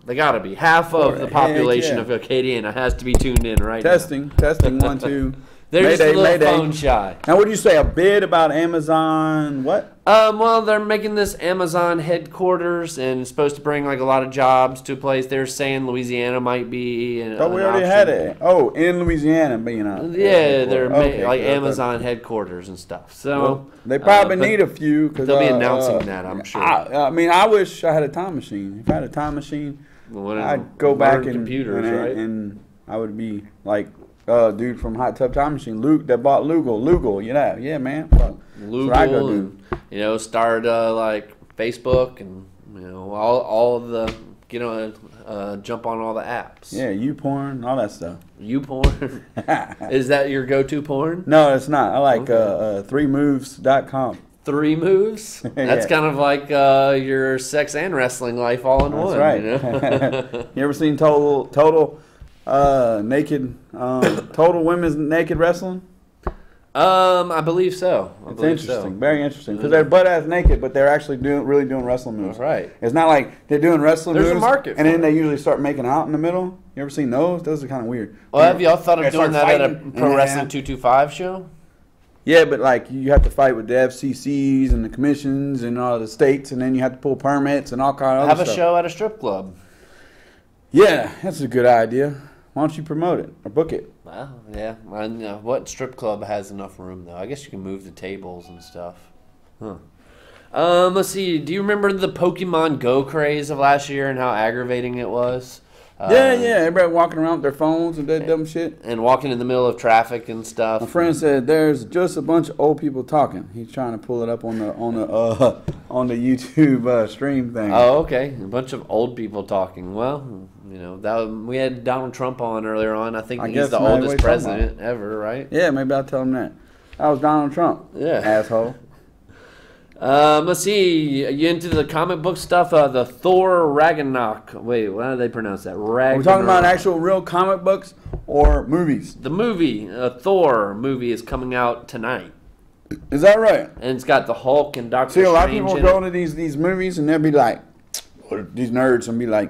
They got to be. Half of the Heck population yeah. of Acadiana has to be tuned in right now. Testing, 1, 2. They're just a Mayday, little Mayday. phone shy. Now, what do you say? A bid about Amazon? What? Well, they're making this Amazon headquarters, and it's supposed to bring like a lot of jobs to a place. They're saying Louisiana might be. Oh, we already had it. Oh, in Louisiana, being on. Yeah, they're Okay, like good. Amazon headquarters and stuff. So Well, they probably but need a few. Cause, they'll be announcing that, I'm sure. I mean, I wish I had a time machine. If I had a time machine, I'd go back and computers, and, right? and I would be like dude from Hot Tub Time Machine, Luke that bought Lugal, you know, yeah, man. Fuck. That's what I go Lugal, do. and, you know, start like Facebook and you know all of the jump on all the apps. Yeah, YouPorn, all that stuff. YouPorn. Is that your go-to porn? No, it's not. I like 3moves.com. 3 moves. That's Yeah. kind of like your sex and wrestling life all in That's one. right. You know? You ever seen total naked total women's naked wrestling? I believe so. It's interesting, very interesting, because they're butt ass naked, but they're actually really doing wrestling moves. That's right. It's not like they're doing wrestling There's a moves, market and for then it. they usually start making out in the middle. You ever seen those? Those are kind of weird. Well, have y'all thought of They doing start that at a fighting, Pro and Wrestling then- 225 show? Yeah, but like you have to fight with the FCCs and the commissions and all the states, and then you have to pull permits and all kind of Have other a stuff. show at a strip club. Yeah, that's a good idea. Why don't you promote it or book it? Well, yeah. I know. What strip club has enough room, though? I guess you can move the tables and stuff. Huh. Let's see. Do you remember the Pokemon Go craze of last year and how aggravating it was? Yeah. Everybody walking around with their phones and that dumb shit. And walking in the middle of traffic and stuff. My friend said there's just a bunch of old people talking. He's trying to pull it up on the YouTube stream thing. Oh, okay. A bunch of old people talking. Well, you know, we had Donald Trump on earlier on. I think I he's guess the maybe oldest we're talking president ever, right? Yeah, maybe I'll tell him that. That was Donald Trump. Yeah. Asshole. Let's see. Are you into the comic book stuff? The Thor Ragnarok. Wait, how do they pronounce that? Ragnarok. Are we talking about actual real comic books or movies? The movie, Thor movie, is coming out tonight, Is that right? and it's got the Hulk and Doctor See, a lot of Strange people in go it. to these movies and they'll be like, or these nerds, and be like,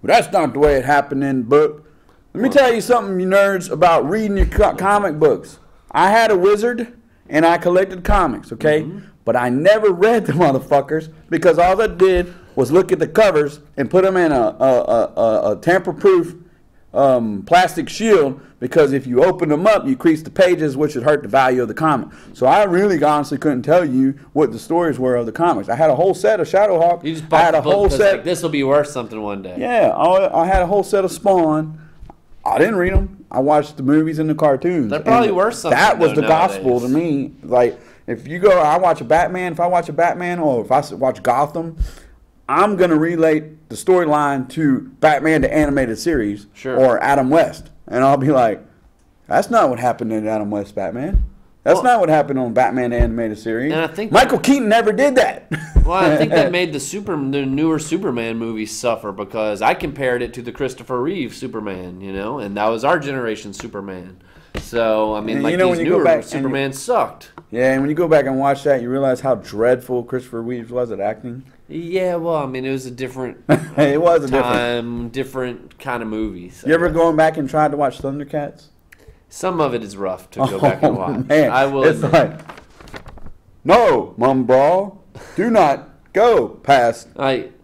well, that's not the way it happened in the book. Let me tell you something, you nerds, about reading your comic books. I had a wizard and I collected comics, okay? But I never read the motherfuckers because all I did was look at the covers and put them in a tamper-proof plastic shield, because if you open them up, you crease the pages, which would hurt the value of the comic. So I really honestly couldn't tell you what the stories were of the comics. I had a whole set of Shadowhawk. You just I bought had the a book whole 'cause, set. like, this will be worth something one day. Yeah, I had a whole set of Spawn. I didn't read them. I watched the movies and the cartoons. They're probably And worth something, That was though, the gospel to nowadays. me. Like, if you go, I watch a Batman. If I watch a Batman, or if I watch Gotham, I'm gonna relate the storyline to Batman the animated series, Sure. or Adam West, and I'll be like, that's not what happened in Adam West Batman. That's Well- not what happened on Batman the Animated Series. And I think- Michael Keaton never did that. Well, I think that made the newer Superman movies suffer because I compared it to the Christopher Reeve Superman, and that was our generation Superman. So, I mean, And like you know, these when you go newer back and Superman sucked. Yeah, and when you go back and watch that, you realize how dreadful Christopher Reeves was at acting. Yeah, well, I mean, it was a different It was a different. time, different kind of movies. You ever going back and tried to watch Thundercats? Some of it is rough to go back and watch. Man, I will it's admit. like, no, Mum Brawl, do not go past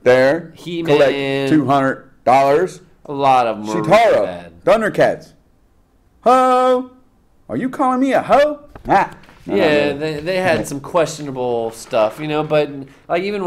there. He-Man. Collect $200. A lot of them were really Chitara, bad. Thundercats. Ho! Are you calling me a hoe? Ah. No, not Yeah, really. they had some questionable stuff, but like even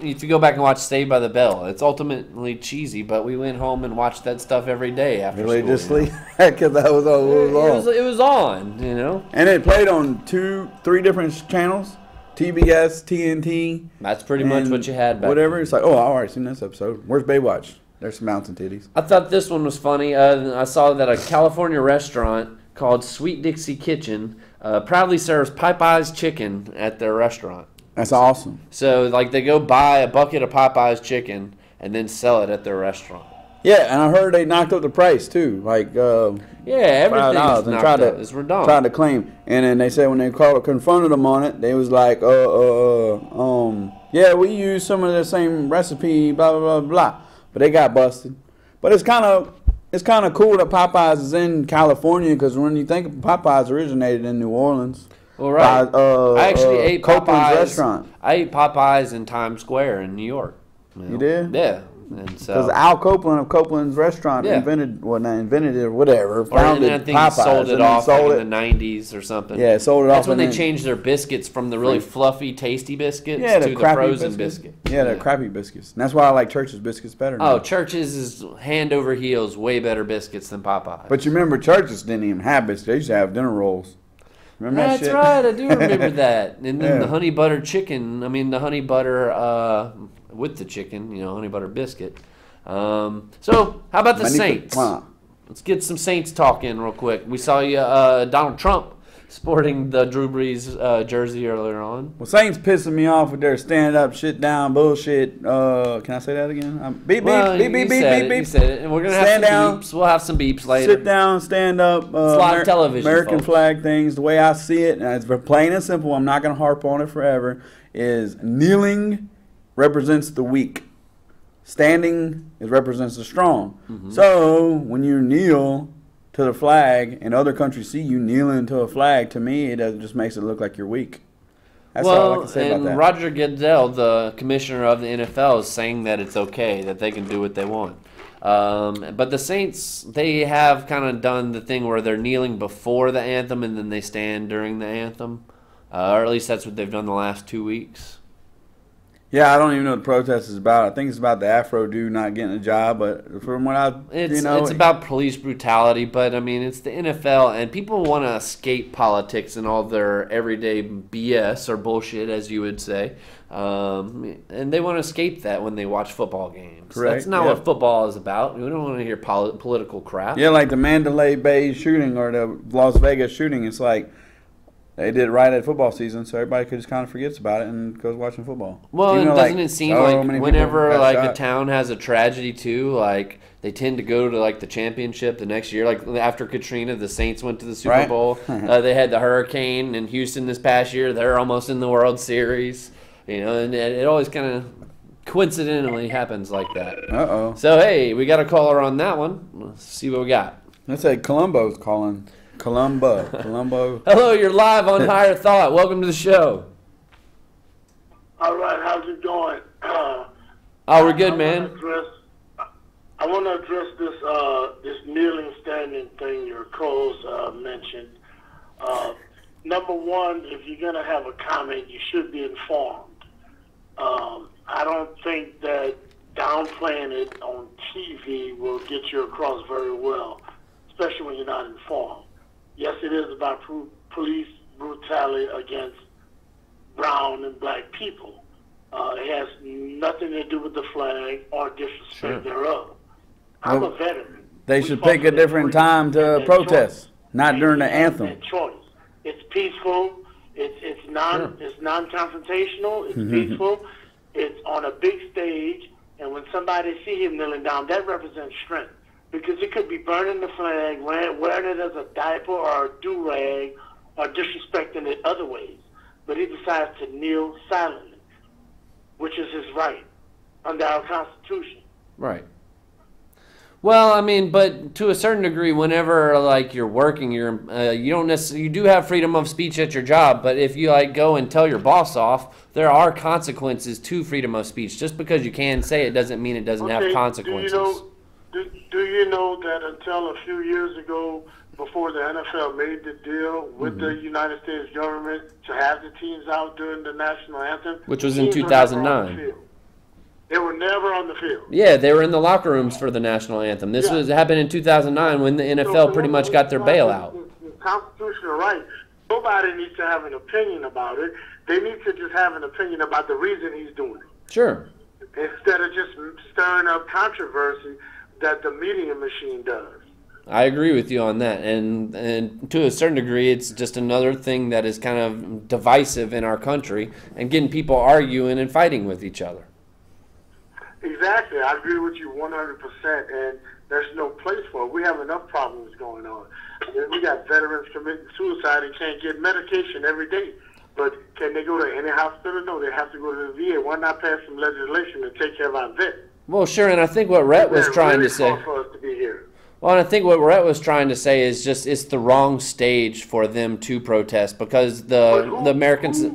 if you go back and watch Saved by the Bell, it's ultimately cheesy, but we went home and watched that stuff every day after school. Religiously, because that was all it was on. It was on, And it played on 3 different channels: TBS, TNT. That's pretty much and what you had back whatever. It's like, oh, I already seen this episode. Where's Baywatch? There's some mountain titties. I thought this one was funny. I saw that a California restaurant called Sweet Dixie Kitchen proudly serves Popeye's chicken at their restaurant. That's awesome. So, like, they go buy a bucket of Popeye's chicken and then sell it at their restaurant. Yeah, and I heard they knocked up the price too. Like, Yeah, everything's $5 and knocked up. It's redundant. tried to claim. And then they said when they confronted them on it, they was like, yeah, we use some of the same recipe, blah blah blah blah. But they got busted. But it's kind of cool that Popeyes is in California because when you think Popeyes originated in New Orleans. Well, right. By, I actually ate Copeland's Popeyes. restaurant. I ate Popeyes in Times Square in New York. You did? Yeah. And so, Because Al Copeland of Copeland's restaurant Yeah. invented it or whatever. or Founded I think Popeyes. he sold it and then off sold like it. in the 90s or something. Yeah, sold it off. That's when and they then- changed their biscuits from the really fluffy, tasty biscuits Yeah, to the the crappy frozen biscuits. biscuit. Yeah, the crappy biscuits. And that's why I like Church's biscuits better. Oh, now. Church's is hand over heels, way better biscuits than Popeyes. But you remember Church's didn't even have biscuits. They used to have dinner rolls. Remember that That's shit? right, I do remember that. And then Yeah. the honey butter chicken, the honey butter with the chicken, honey butter biscuit. So, how about the Saints? Let's get some Saints talk in real quick. We saw you, Donald Trump, sporting the Drew Brees jersey earlier on. Well, Saints pissing me off with their stand up, shit down bullshit. Can I say that again? Beep, Well, beep, beep, you beep, said beep, it, you beep. said it. And we're going to have Stand some down. beeps. We'll have some beeps later. Sit down, stand up. live television, American folks. flag things, the way I see it, and it's plain and simple. I'm not going to harp on it forever. Is kneeling represents the weak. Standing represents the strong. Mm-hmm. So when you kneel to the flag and other countries see you kneeling to a flag, to me, it just makes it look like you're weak. That's all I can say about that. Roger Goodell, the commissioner of the NFL, is saying that it's okay, that they can do what they want. But the Saints, they have kind of done the thing where they're kneeling before the anthem and then they stand during the anthem. Or at least that's what they've done the last 2 weeks. Yeah, I don't even know what the protest is about. I think it's about the Afro dude not getting a job, but from what I, It's about police brutality, but it's the NFL, and people want to escape politics and all their everyday BS or bullshit, as you would say, and they want to escape that when they watch football games. Correct, That's not yeah. what football is about. We don't want to hear political crap. Yeah, like the Mandalay Bay shooting or the Las Vegas shooting. It's like they did it right at football season, so everybody could just kind of forgets about it and goes watching football. Well, Even and though, doesn't it seem so like many people whenever got like a shot. town has a tragedy too, like they tend to go to like the championship the next year. Like after Katrina, the Saints went to the Super Right. Bowl. They had the hurricane in Houston this past year. They're almost in the World Series. And it always kind of coincidentally happens like that. Uh-oh. So hey, we got a caller on that one. Let's see what we got. Let's say Columbo's calling. Columbo. Hello, you're live on Higher Thought. Welcome to the show. All right, how's it going? Oh, we're good, man. I want to address this kneeling, standing thing your co-host mentioned. Number one, if you're going to have a comment, you should be informed. I don't think that downplaying it on TV will get you across very well, especially when you're not informed. Yes, it is about police brutality against brown and black people. It has nothing to do with the flag or disrespect thereof. I'm a veteran. They should pick a different time to protest, not during the anthem. Choice. It's peaceful. It's non-confrontational. It's peaceful. It's on a big stage, and when somebody see him kneeling down, that represents strength, because he could be burning the flag, wearing it as a diaper or a do-rag, or disrespecting it other ways. But he decides to kneel silently, which is his right under our Constitution. Right. Well, I mean, but to a certain degree, whenever like you're working, you don't necessarily, you do have freedom of speech at your job, but if you like go and tell your boss off, there are consequences to freedom of speech. Just because you can say it doesn't mean it doesn't have consequences. Do you know that until a few years ago, before the NFL made the deal with the United States government to have the teams out during the national anthem, which was in 2009. They were never on the field. Yeah, they were in the locker rooms for the national anthem. This happened in 2009 when the NFL pretty much got their bailout. The constitutional right. Nobody needs to have an opinion about it. They need to just have an opinion about the reason he's doing it. Sure. Instead of just stirring up controversy that the media machine does. I agree with you on that, and to a certain degree, it's just another thing that is kind of divisive in our country and getting people arguing and fighting with each other. Exactly, I agree with you 100%, and there's no place for it. We have enough problems going on. We got veterans committing suicide and can't get medication every day. But can they go to any hospital? No, they have to go to the VA. Why not pass some legislation to take care of our vets? Well, sure, and I think what Rhett was trying to say. For us to be here. Well, and I think what Rhett was trying to say is just it's the wrong stage for them to protest, because the Americans.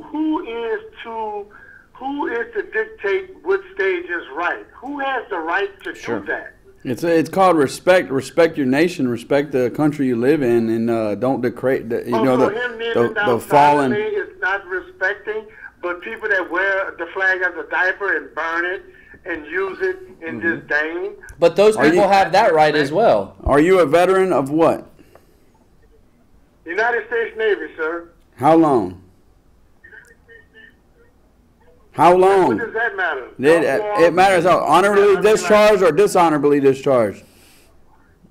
Who is to dictate which stage is right? Who has the right to do that? It's called respect. Respect your nation. Respect the country you live in, and don't degrade. Him kneeling down fallen. Is not respecting, but people that wear the flag as a diaper and burn it and use it in disdain. But those people have that right as well. Are you a veteran of what? United States Navy, sir. How long? How long? What does that matter? It matters how honorably discharged or dishonorably discharged.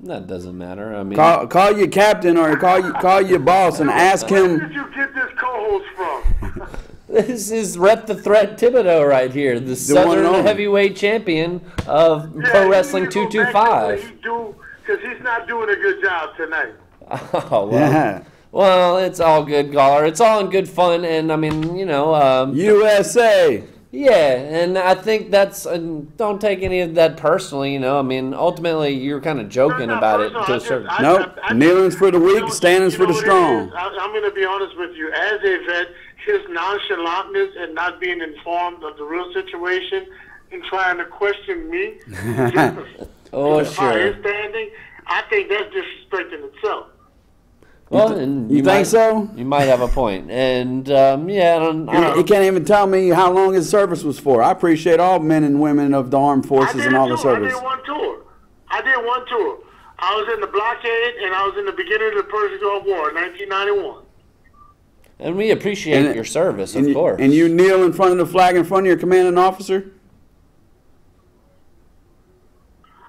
That doesn't matter. I mean, call your captain or call your boss and ask him. Where did you get this co-host from? This is Rep the Threat Thibodeau right here, the Southern heavyweight champion of Pro Wrestling 225. Because he's not doing a good job tonight. Oh, well. Yeah. Well, it's all good, caller. It's all in good fun, and I mean, you know, USA. Yeah, and I think that's don't take any of that personally. You know, I mean, ultimately, you're kind of joking about it to a certain. Nope, kneeling's for the weak, standing's for the strong. I'm going to be honest with you. As a vet, his nonchalantness and not being informed of the real situation and trying to question me. Oh, sure. His standing, I think that's disrespecting itself. Well, and you think so? You might have a point. And, yeah, I don't He can't even tell me how long his service was for. I appreciate all men and women of the armed forces and all the service. I did one tour. I was in the blockade, and I was in the beginning of the Persian Gulf War in 1991. And we appreciate your service, of course. And you kneel in front of the flag in front of your commanding officer?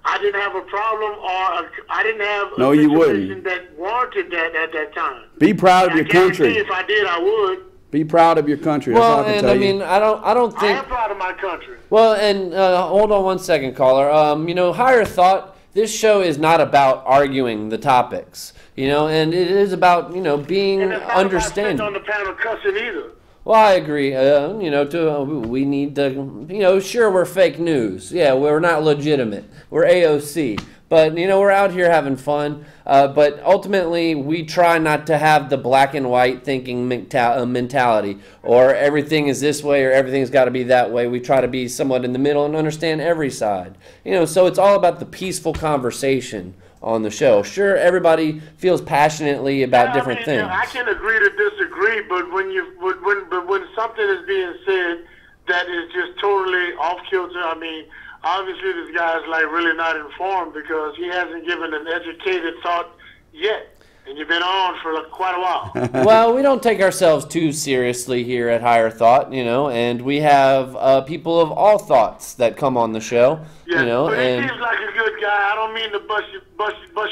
I didn't have a problem, or I didn't have a situation that warranted that at that time. Be proud of your country. If I did, I would. Be proud of your country. Well, and I mean, I don't think. I am proud of my country. Well, and hold on one second, caller. You know, higher thought. This show is not about arguing the topics. You know, and it is about being understanding. On the panel cussing either. Well, I agree. We need to, sure, we're fake news. Yeah, we're not legitimate. We're AOC. But, we're out here having fun. But ultimately, we try not to have the black and white thinking mentality, or everything is this way or everything's got to be that way. We try to be somewhat in the middle and understand every side. So it's all about the peaceful conversation on the show. Sure, everybody feels passionately about different things. I can agree to disagree, but when something is being said that is just totally off kilter, I mean, obviously this guy's like really not informed because he hasn't given an educated thought yet. and you've been on for quite a while. Well, we don't take ourselves too seriously here at Higher Thought, you know, and we have people of all thoughts that come on the show, Yeah, you know, but he and seems like a good guy. I don't mean to bust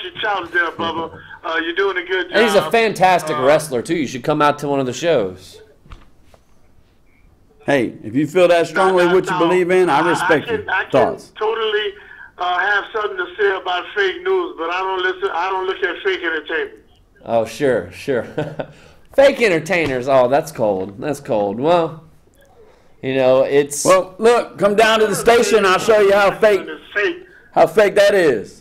your chops there, Bubba. You're doing a good job. he's a fantastic wrestler too. You should come out to one of the shows. Hey, if you feel that strongly what you believe in, I respect your I can thoughts. totally have something to say about fake news, but I don't look at fake entertainment. Oh, sure. Fake entertainers. Oh, that's cold. That's cold. Well, you know, it's... Well, look, come down to the station. I'll show you how fake that is.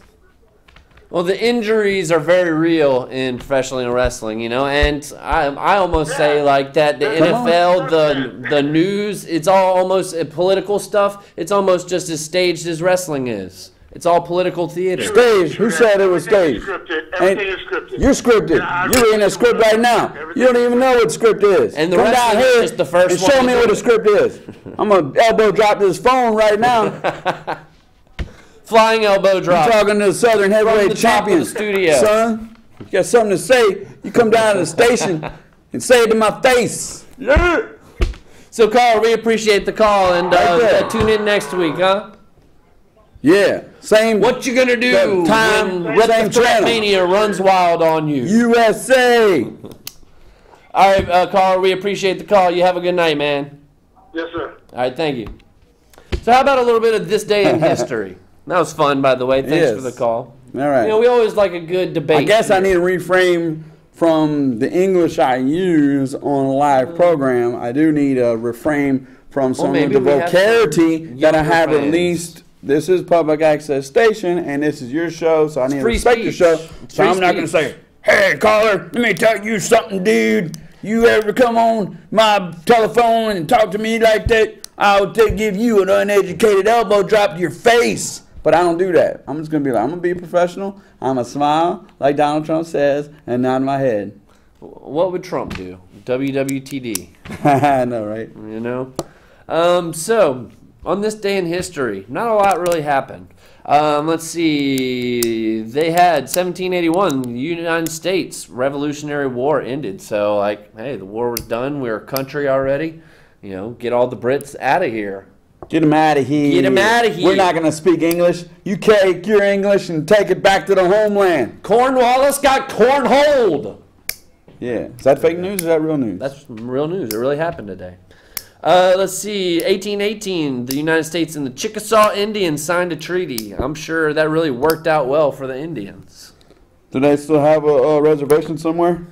Well, the injuries are very real in professional wrestling, you know, and I almost say like that the NFL, the news, it's all almost political stuff. It's almost just as staged as wrestling is. It's all political theater. Staged? Who said it was staged? Everything is scripted. You're scripted. You're reading a script right now. You don't even know what script is. And the come wrestling down is here just the first and one show to me do what it. a script is. I'm going to elbow drop this phone right now. Flying elbow drop. I'm talking to the Southern From Heavyweight the top of Champion. the studio. Son, you got something to say, you come down to the station and say it to my face. Yeah. So, Carl, we appreciate the call, and Right there. tune in next week, huh? Yeah. Same. What you gonna do Time, when same channel. WrestleMania runs wild on you? USA. All right, Carl, we appreciate the call. You have a good night, man. Yes, sir. All right, thank you. So how about a little bit of this day in history? That was fun, by the way. Thanks Yes. for the call. All right. You know, we always like a good debate. I guess I need to reframe from the English I use on a live program. I do need to refrain from some of maybe the we have vocabulary some that I younger have fans. released. This is public access station, and this is your show, so I need to free respect your speech. show. It's So free I'm not going to speech. say, "Hey, caller, let me tell you something, dude. You ever come on my telephone and talk to me like that, I'll give you an uneducated elbow drop to your face." But I don't do that. I'm just going to be like, I'm going to be a professional. I'm going to smile, like Donald Trump says, and nod my head. What would Trump do? WWTD. I know, right? You know? So, on this day in history, not a lot really happened. Let's see. They had 1781, the United States Revolutionary War ended. So, like, hey, the war was done. We're a country already. You know, get all the Brits out of here. Get them out of here. Get 'em outta here. We're not going to speak English. You take your English and take it back to the homeland. Cornwallis got cornholed. Yeah. Is that fake news or is that real news? That's real news. It really happened today. Let's see. 1818, the United States and the Chickasaw Indians signed a treaty. I'm sure that really worked out well for the Indians. Do they still have a reservation somewhere?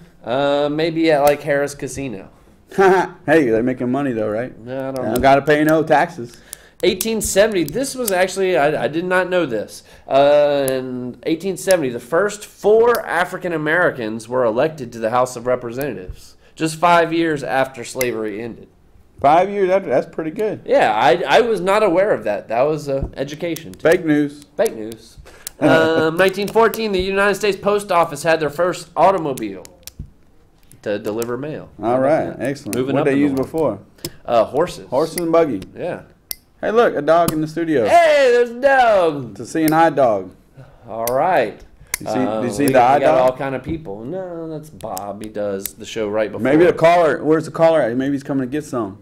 Maybe at like Harris Casino. Hey, they're making money though, right? No, I don't They know. don't got to pay no taxes. 1870, this was actually, I did not know this. In 1870, the first 4 African Americans were elected to the House of Representatives, just 5 years after slavery ended. 5 years after, that's pretty good. Yeah, I was not aware of that. That was education. Fake news. Fake news. 1914, the United States Post Office had their first automobile to deliver mail. All right, excellent. Moving what up they in the used world. before? Horses. Horses and buggy. Yeah. Hey, look, a dog in the studio. Hey, there's a dog. To see an eye dog. All right. You see we the eye got dog? all kind of people. No, that's Bob. He does the show right before. Maybe the caller. Where's the caller at? Maybe he's coming to get some.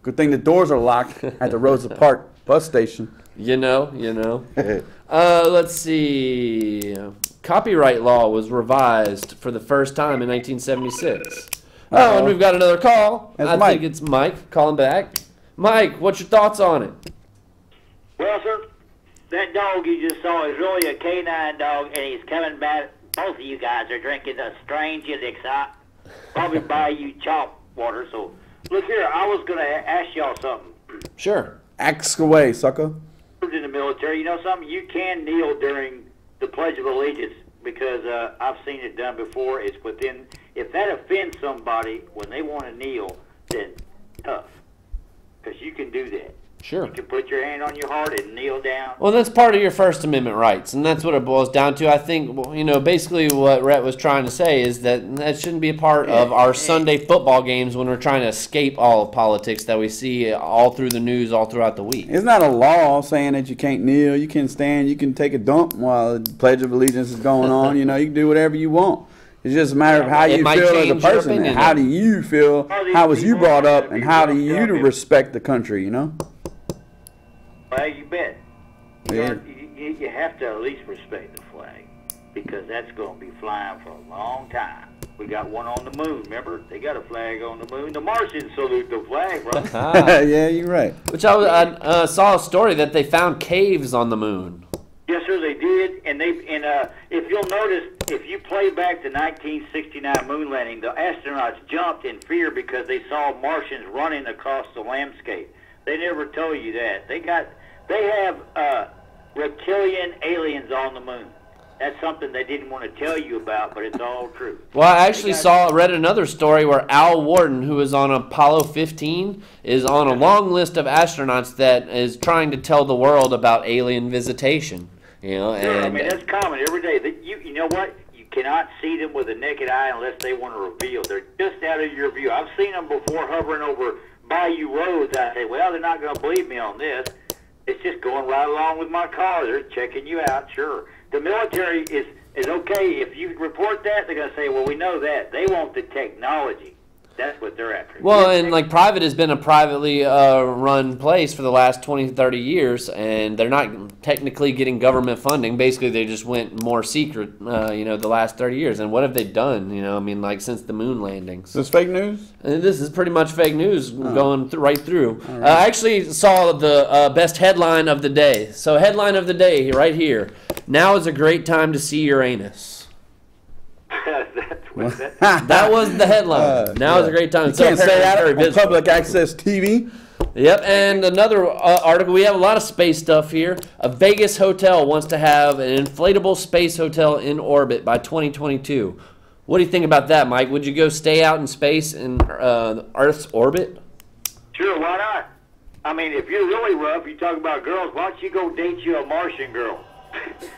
Good thing the doors are locked at the Rosa Park bus station. You know. Let's see. Copyright law was revised for the first time in 1976. Oh, and we've got another call. That's I Mike. think it's Mike calling back. Mike, what's your thoughts on it? Well, sir, that dog you just saw is really a canine dog, and he's coming back. Both of you guys are drinking a strange elixir. Probably buy you chop water. So, look here, I was going to ask y'all something. Sure. Axe away, sucker. In the military, you know something? You can kneel during the Pledge of Allegiance because I've seen it done before. It's within, if that offends somebody when they want to kneel, then tough. Because you can do that. Sure. You can put your hand on your heart and kneel down. Well, that's part of your First Amendment rights, and that's what it boils down to. I think, well, you know, basically what Rhett was trying to say is that shouldn't be a part of our Sunday football games when we're trying to escape all of politics that we see all through the news all throughout the week. It's not a law saying that you can't kneel. You can stand. You can take a dump while the Pledge of Allegiance is going on. You know, you can do whatever you want. It's just a matter of how It you might feel as a change your person. opinion, And how then. do you feel? How was you brought up? And how do you to respect the country, you know? Well, you bet. Yeah. You have to at least respect the flag because that's going to be flying for a long time. We got one on the moon, remember? They got a flag on the moon. The Martians salute the flag, bro. Yeah, you're right. Which I saw a story that they found caves on the moon. Yes, sir, they did. And if you'll notice, if you play back the 1969 moon landing, the astronauts jumped in fear because they saw Martians running across the landscape. They never told you that. They have reptilian aliens on the moon. That's something they didn't want to tell you about, but it's all true. Well, I actually read another story where Al Warden, who was on Apollo 15, is on a long list of astronauts that is trying to tell the world about alien visitation. You know, Sure, and I mean, that's common every day. You know what? You cannot see them with a naked eye unless they want to reveal. They're just out of your view. I've seen them before hovering over bayou roads. I say, well, they're not going to believe me on this. It's just going right along with my car. They're checking you out, sure. The military is okay. If you report that, they're going to say, well, we know that. They want the technology. That's what they're after. well, and like private has been a privately run place for the last 20, 30 years, and they're not technically getting government funding. Basically, they just went more secret, you know, the last 30 years. And what have they done? You know, I mean, like since the moon landings. Is this fake news? And this is pretty much fake news going right through. I actually saw the best headline of the day. So headline of the day right here. Now is a great time to see Uranus. That was the headline. Now is a great time. You can't say that on public access TV. Yep, and another article. We have a lot of space stuff here. A Vegas hotel wants to have an inflatable space hotel in orbit by 2022. What do you think about that, Mike? Would you go stay out in space in Earth's orbit? Sure, why not? I mean, if you're really rough, you talk about girls, why don't you go date you a Martian girl?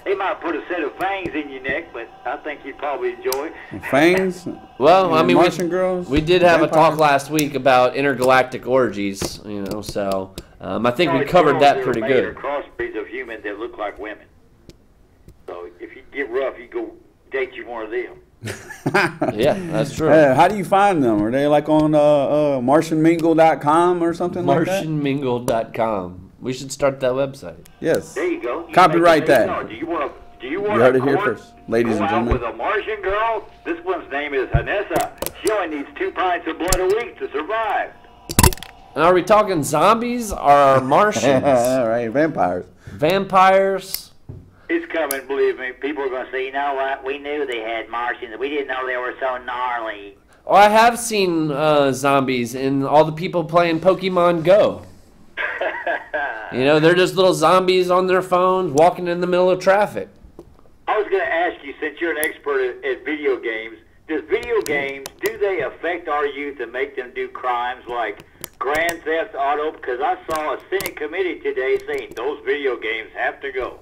They might put a set of fangs in your neck, but I think you'd probably enjoy it. Fangs? Well, I mean, Martian girls? we did have a Vampires? talk last week about intergalactic orgies, you know, so I think we Probably covered girls that are pretty made good. Or crossbreeds of humans that look like women. So if you get rough, you go date you one of them. Yeah, that's true. How do you find them? Are they like on martianmingle.com or something like that? Martianmingle.com. We should start that website. Yes. There you go. You Copyright make that. no, Do you want You heard it here first, ladies and go out gentlemen. with a Martian girl? This one's name is Hanessa. She only needs 2 pints of blood a week to survive. And are we talking zombies or Martians? All right, vampires. Vampires? It's coming, believe me. People are going to say, you know what? We knew they had Martians. We didn't know they were so gnarly. Oh, I have seen zombies in all the people playing Pokemon Go. You know, they're just little zombies on their phones walking in the middle of traffic. I was going to ask you, since you're an expert at video games, does video games, do they affect our youth and make them do crimes like Grand Theft Auto? Because I saw a Senate committee today saying those video games have to go.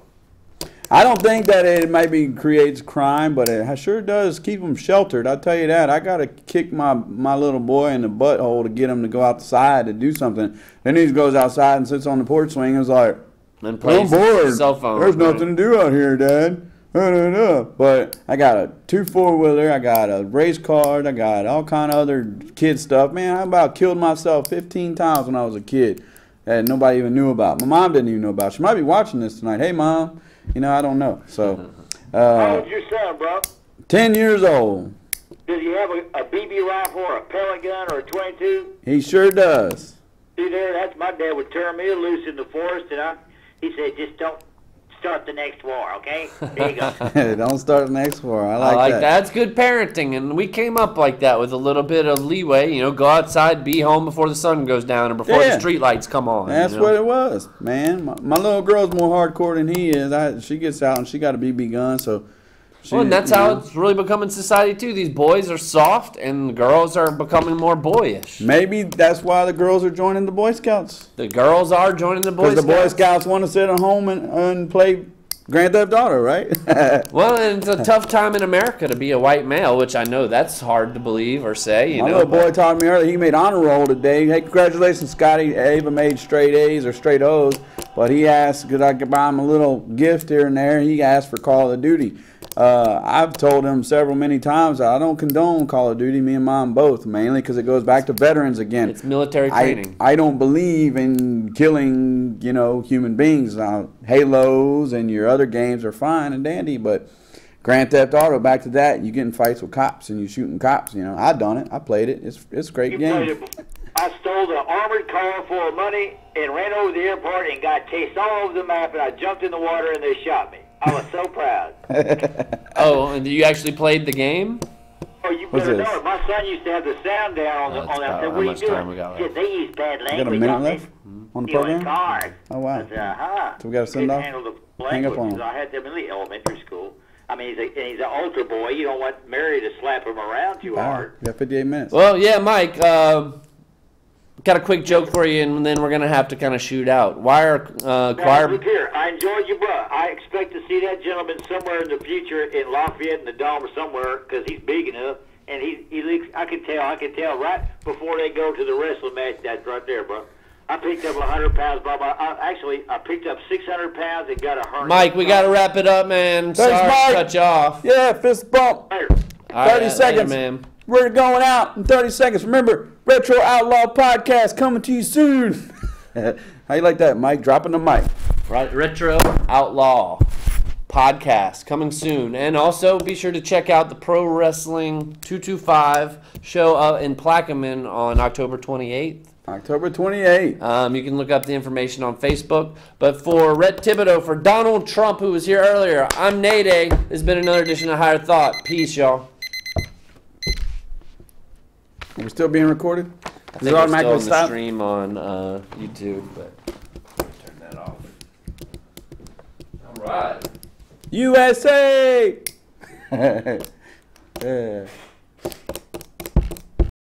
I don't think that it maybe creates crime, but it sure does keep them sheltered. I'll tell you that. I got to kick my little boy in the butthole to get him to go outside to do something. Then he goes outside and sits on the porch swing and is like, And I'm plays bored. cell phone. There's nothing to do out here, Dad. But I got a 2 4-wheeler, I got a race car, I got all kind of other kid stuff. Man, I about killed myself 15 times when I was a kid that nobody even knew about. My mom didn't even know about. She might be watching this tonight. Hey, Mom. You know, I don't know. So, How old's your son, bro? 10 years old. Does he have a BB rifle or a pellet gun or a 22? He sure does. See there, that's my dad would turn me loose in the forest, and he said, just don't start the next war, okay? There you go. Don't start the next war. I I like, like that. that. That's good parenting, and we came up like that with a little bit of leeway. You know, go outside, be home before the sun goes down and before Yeah. the street lights come on. That's you know? what it was, man. My little girl's more hardcore than he is. She gets out and she got a BB gun, so. She, Well, and that's you how know, it's really become in society too. These boys are soft, and the girls are becoming more boyish. Maybe that's why the girls are joining the Boy Scouts. The girls are joining the Boy Because Scouts. the Boy Scouts want to sit at home and play Grand Theft Auto, right? Well, and it's a tough time in America to be a white male, which I know that's hard to believe or say. You My know, little boy taught me earlier, he made honor roll today. Hey, congratulations, Scotty. Ava made straight A's or straight O's. But he asked, could I buy him a little gift here and there? He asked for Call of Duty. I've told him many times I don't condone Call of Duty. Me and mom both, mainly because it goes back to veterans again. It's military training. I don't believe in killing, human beings. Halos and your other games are fine and dandy, but Grand Theft Auto, back to that, you get in fights with cops and you shooting cops. I done it. I played it. It's a great game. I stole the armored car full of money and ran over the airport and got chased all over the map, and I jumped in the water and they shot me. I was so proud. Oh, and you actually played the game? Oh, you better know it. My son used to have the sound down on the. I said, "What are you doing?" He said, "They use bad language." We got a minute left on the program. Cars. Oh wow! I said, So we got to send off. Hang up on him. I had them in the elementary school. I mean, he's an altar boy. You don't want Mary to slap him around too hard. We got 58 minutes. Well, yeah, Mike. Got a quick joke for you, and then we're gonna have to kind of shoot out. Why are choir? Look here, I enjoyed you, bro. I expect to see that gentleman somewhere in the future in Lafayette in the Dome or somewhere, because he's big enough, and he looks. I can tell right before they go to the wrestling match. That's right there, bro. I picked up 100 pounds, bro. I picked up 600 pounds and got a hernia. Mike, we gotta wrap it up, man. Thanks, Sorry Mike. to cut you off. Yeah, fist bump. Later. 30 seconds. Later, man. We're going out in 30 seconds. Remember, Retro Outlaw Podcast coming to you soon. How you like that, Mike? Dropping the mic. Right, Retro Outlaw Podcast coming soon. And also be sure to check out the Pro Wrestling 225 show in Plaquemine on October 28th. October 28th. You can look up the information on Facebook. But for Rhett Thibodeau, for Donald Trump, who was here earlier, I'm Nayday. This has been another edition of Higher Thought. Peace, y'all. Are we still being recorded? I think we're still on the stream on YouTube, but turn that off. All right. USA! Yeah.